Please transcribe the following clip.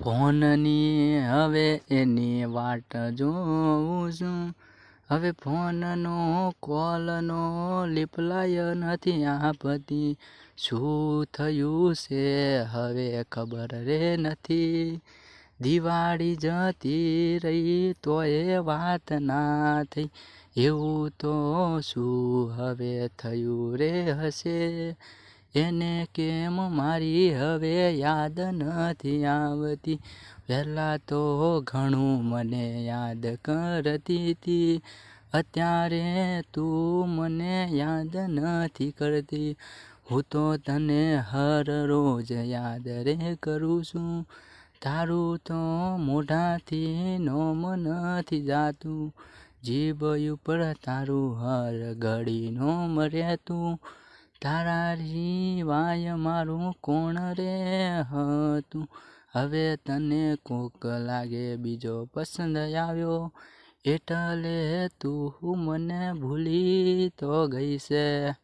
ફોનની હવે એની વાટ જોઉં છું. હવે ફોનનો કોલનો રિપ્લાય નથી આપતી. શું થયું છે હવે ખબર રે નથી. દિવાળી જતી રહી તોય વાત ના થઈ. એવું તો શું હવે થયું રે હશે. એને કેમ મારી હવે યાદ નથી આવતી. પહેલાં તો ઘણું મને યાદ કરતી હતી. અત્યારે તું મને યાદ નથી કરતી. હું તો તને હર રોજ યાદ રે કરું છું. તારું તો મોઢાથી નોમ નથી જાતું. જીભ ઉપર તારું હર ઘડી નોમ રહેતું. તારા સિવાય મારું કોણ રે હતું. હવે તને કોક લાગે બીજો પસંદ આવ્યો. એટલે તું મને ભૂલી તો ગઈ છે.